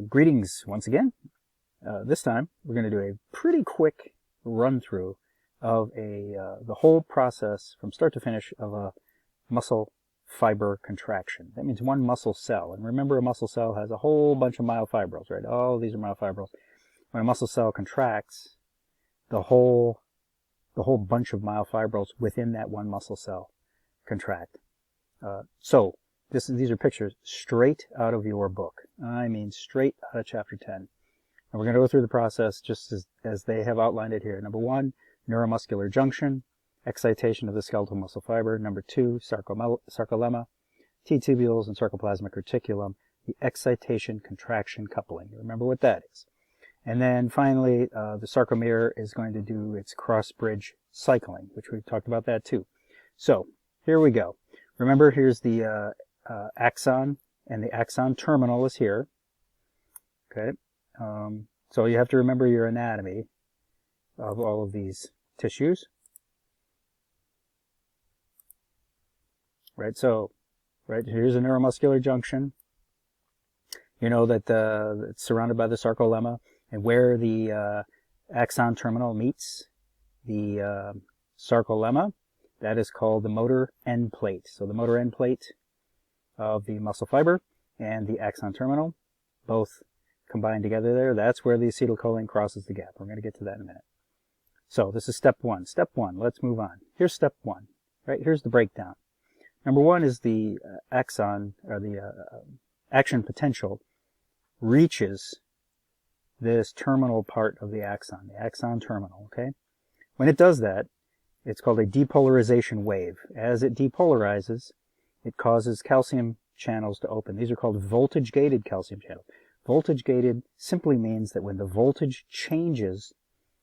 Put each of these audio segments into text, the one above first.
Greetings once again. This time we're going to do a pretty quick run through of the whole process from start to finish of a muscle fiber contraction. That means one muscle cell. And remember, a muscle cell has a whole bunch of myofibrils, right? All of these are myofibrils. When a muscle cell contracts, the whole bunch of myofibrils within that one muscle cell contract. So these are pictures straight out of your book. I mean, straight out of chapter 10. And we're going to go through the process just as they have outlined it here. Number 1, neuromuscular junction, excitation of the skeletal muscle fiber. Number 2, sarcolemma, T-tubules, and sarcoplasmic reticulum, the excitation-contraction coupling. You remember what that is. And then finally, the sarcomere is going to do its cross-bridge cycling, which we've talked about that too. So here we go. Remember, here's the axon, and the axon terminal is here. Okay. So you have to remember your anatomy of all of these tissues. Right, so, here's a neuromuscular junction. You know that it's surrounded by the sarcolemma, and where the axon terminal meets the sarcolemma, that is called the motor end plate. So the motor end plate of the muscle fiber and the axon terminal, both combined together there, that's where the acetylcholine crosses the gap. We're going to get to that in a minute. So this is step 1. Step 1, let's move on. Here's step 1. Right, here's the breakdown. Number 1 is the axon, or the action potential reaches this terminal part of the axon terminal, okay? When it does that, it's called a depolarization wave. As it depolarizes, it causes calcium channels to open. These are called voltage-gated calcium channels. Voltage-gated simply means that when the voltage changes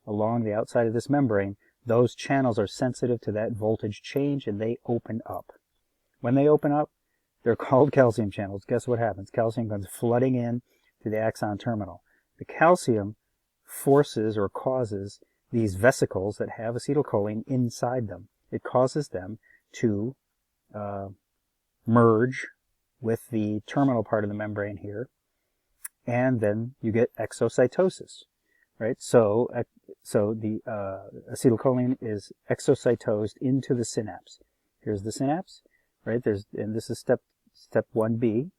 along the outside of this membrane, those channels are sensitive to that voltage change and they open up. When they open up, they're called calcium channels. Guess what happens? Calcium comes flooding in to the axon terminal. The calcium forces or causes these vesicles that have acetylcholine inside them. It causes them to merge with the terminal part of the membrane here, and then you get exocytosis, right? So the acetylcholine is exocytosed into the synapse. Here's the synapse, right? And this is step 1b,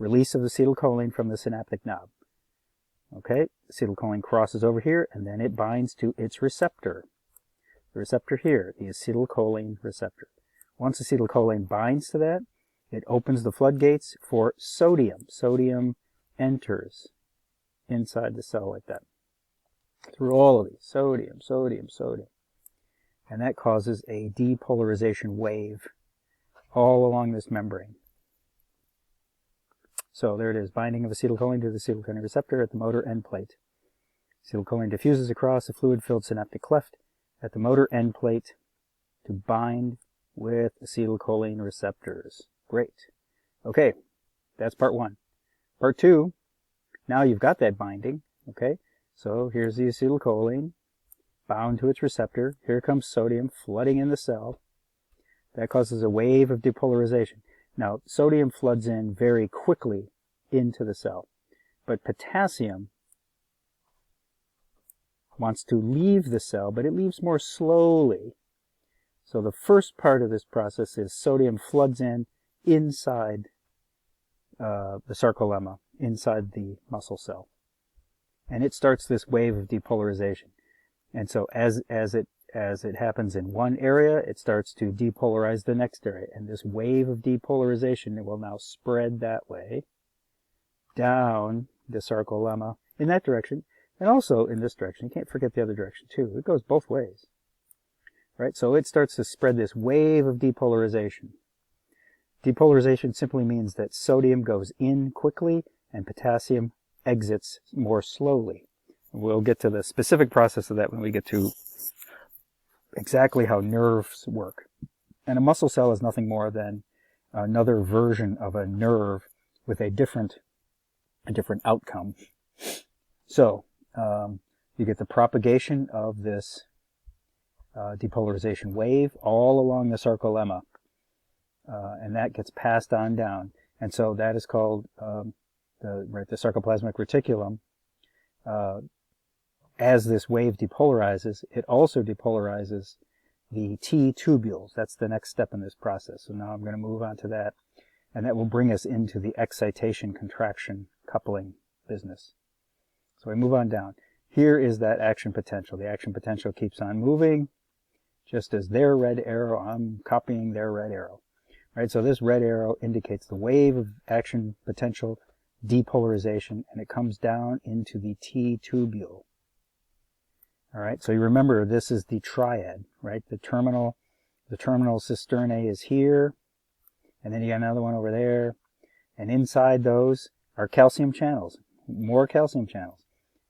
release of acetylcholine from the synaptic knob. Okay, acetylcholine crosses over here, and then it binds to its receptor. The receptor here, the acetylcholine receptor. Once acetylcholine binds to that, it opens the floodgates for sodium. Sodium enters inside the cell like that. Through all of these. Sodium, sodium, sodium. And that causes a depolarization wave all along this membrane. So there it is, binding of acetylcholine to the acetylcholine receptor at the motor end plate. Acetylcholine diffuses across a fluid-filled synaptic cleft at the motor end plate to bind with acetylcholine receptors. Great. Okay, that's part 1. Part 2, now you've got that binding, okay? So here's the acetylcholine bound to its receptor. Here comes sodium flooding in the cell. That causes a wave of depolarization. Now, sodium floods in very quickly into the cell, but potassium wants to leave the cell, but it leaves more slowly. So the first part of this process is sodium floods in inside the sarcolemma, inside the muscle cell. And it starts this wave of depolarization. And so as it happens in one area, it starts to depolarize the next area. And this wave of depolarization, it will now spread that way down the sarcolemma in that direction, and also in this direction. You can't forget the other direction too. It goes both ways. Right? So it starts to spread this wave of depolarization. Depolarization simply means that sodium goes in quickly and potassium exits more slowly. We'll get to the specific process of that when we get to exactly how nerves work. And a muscle cell is nothing more than another version of a nerve with a different outcome. So you get the propagation of this depolarization wave all along the sarcolemma, and that gets passed on down. And so that is called the sarcoplasmic reticulum, as this wave depolarizes, it also depolarizes the T tubules. That's the next step in this process. So now I'm going to move on to that, and that will bring us into the excitation-contraction coupling business. So we move on down. Here is that action potential. The action potential keeps on moving. Just as their red arrow, I'm copying their red arrow. Right, so this red arrow indicates the wave of action potential depolarization, and it comes down into the T tubule. All right, so you remember this is the triad, right? The terminal cisternae is here, and then you got another one over there, and inside those are calcium channels, more calcium channels.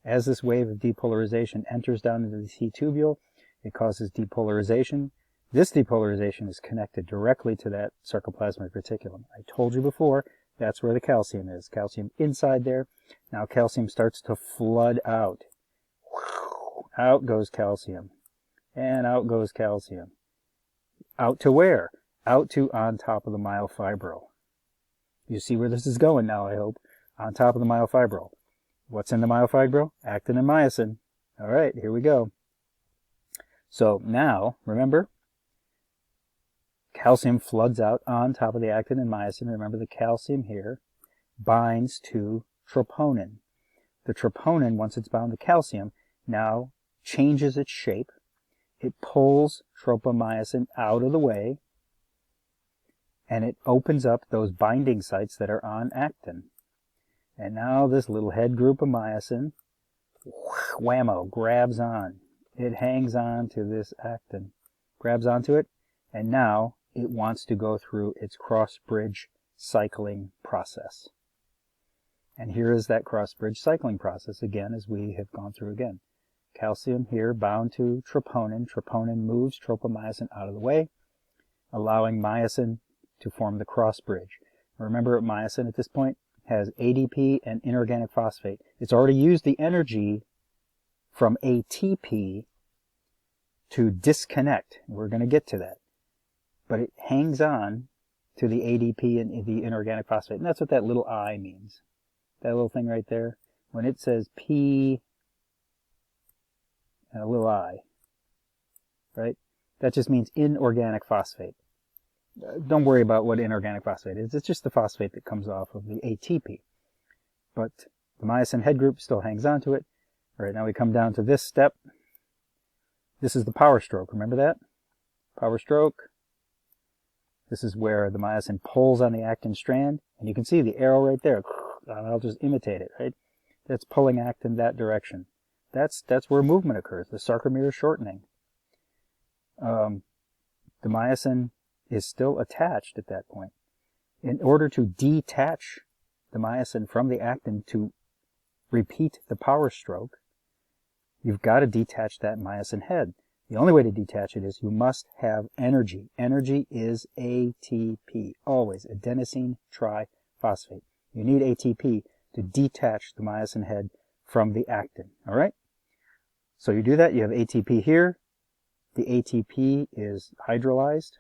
As this wave of depolarization enters down into the T tubule, it causes depolarization. This depolarization is connected directly to that sarcoplasmic reticulum. I told you before, that's where the calcium is. Calcium inside there. Now calcium starts to flood out. Out goes calcium. And out goes calcium. Out to where? Out to on top of the myofibril. You see where this is going now, I hope. On top of the myofibril. What's in the myofibril? Actin and myosin. All right, here we go. So now, remember, calcium floods out on top of the actin and myosin. Remember, the calcium here binds to troponin. The troponin, once it's bound to calcium, now changes its shape. It pulls tropomyosin out of the way, and it opens up those binding sites that are on actin. And now this little head group of myosin, whammo, grabs on. It hangs on to this actin, grabs onto it, and now it wants to go through its cross-bridge cycling process. And here is that cross-bridge cycling process again, as we have gone through again. Calcium here bound to troponin. Troponin moves tropomyosin out of the way, allowing myosin to form the cross-bridge. Remember, myosin at this point has ADP and inorganic phosphate. It's already used the energy from ATP to disconnect. We're going to get to that. But it hangs on to the ADP and the inorganic phosphate. And that's what that little I means. That little thing right there. When it says P and a little I, right? That just means inorganic phosphate. Don't worry about what inorganic phosphate is. It's just the phosphate that comes off of the ATP. But the myosin head group still hangs on to it. All right, now we come down to this step. This is the power stroke. Remember that? Power stroke. This is where the myosin pulls on the actin strand. And you can see the arrow right there. I'll just imitate it, right? That's pulling actin that direction. That's where movement occurs, the sarcomere shortening. The myosin is still attached at that point. In order to detach the myosin from the actin to repeat the power stroke, you've got to detach that myosin head. The only way to detach it is you must have energy. Energy is ATP, always adenosine triphosphate. You need ATP to detach the myosin head from the actin, all right? So you do that, you have ATP here. The ATP is hydrolyzed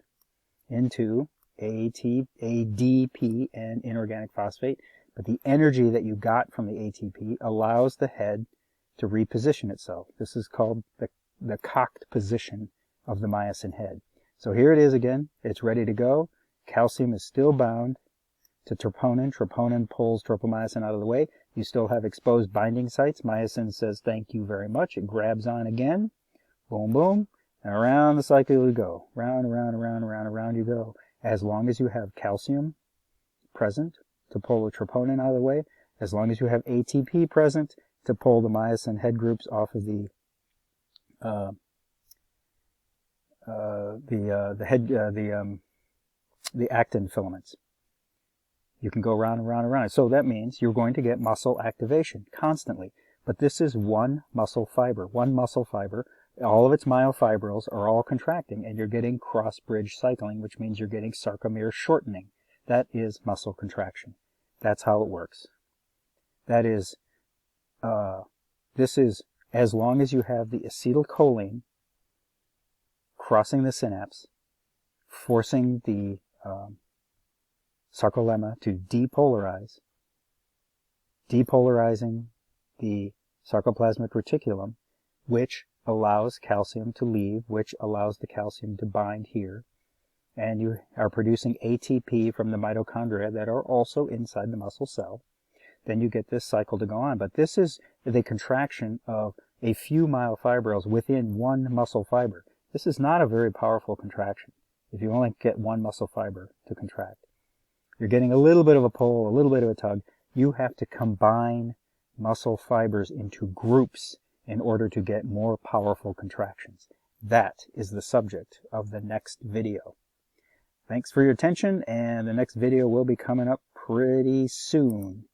into ADP and inorganic phosphate, but the energy that you got from the ATP allows the head to reposition itself. This is called the cocked position of the myosin head. So here it is again. It's ready to go. Calcium is still bound to troponin. Troponin pulls tropomyosin out of the way. You still have exposed binding sites. Myosin says thank you very much. It grabs on again. Boom, boom. And around the cycle you go. Round, around, around, around, around you go. As long as you have calcium present to pull the troponin out of the way, as long as you have ATP present to pull the myosin head groups off of the actin filaments. You can go around and around and around. So that means you're going to get muscle activation constantly. But this is one muscle fiber. One muscle fiber. All of its myofibrils are all contracting, and you're getting cross-bridge cycling, which means you're getting sarcomere shortening. That is muscle contraction. That's how it works. That is, this is as long as you have the acetylcholine crossing the synapse, forcing the sarcolemma to depolarize, depolarizing the sarcoplasmic reticulum, which allows calcium to leave, which allows the calcium to bind here. And you are producing ATP from the mitochondria that are also inside the muscle cell. Then you get this cycle to go on. But this is the contraction of a few myofibrils within one muscle fiber. This is not a very powerful contraction if you only get one muscle fiber to contract. You're getting a little bit of a pull, a little bit of a tug. You have to combine muscle fibers into groups in order to get more powerful contractions. That is the subject of the next video. Thanks for your attention, and the next video will be coming up pretty soon.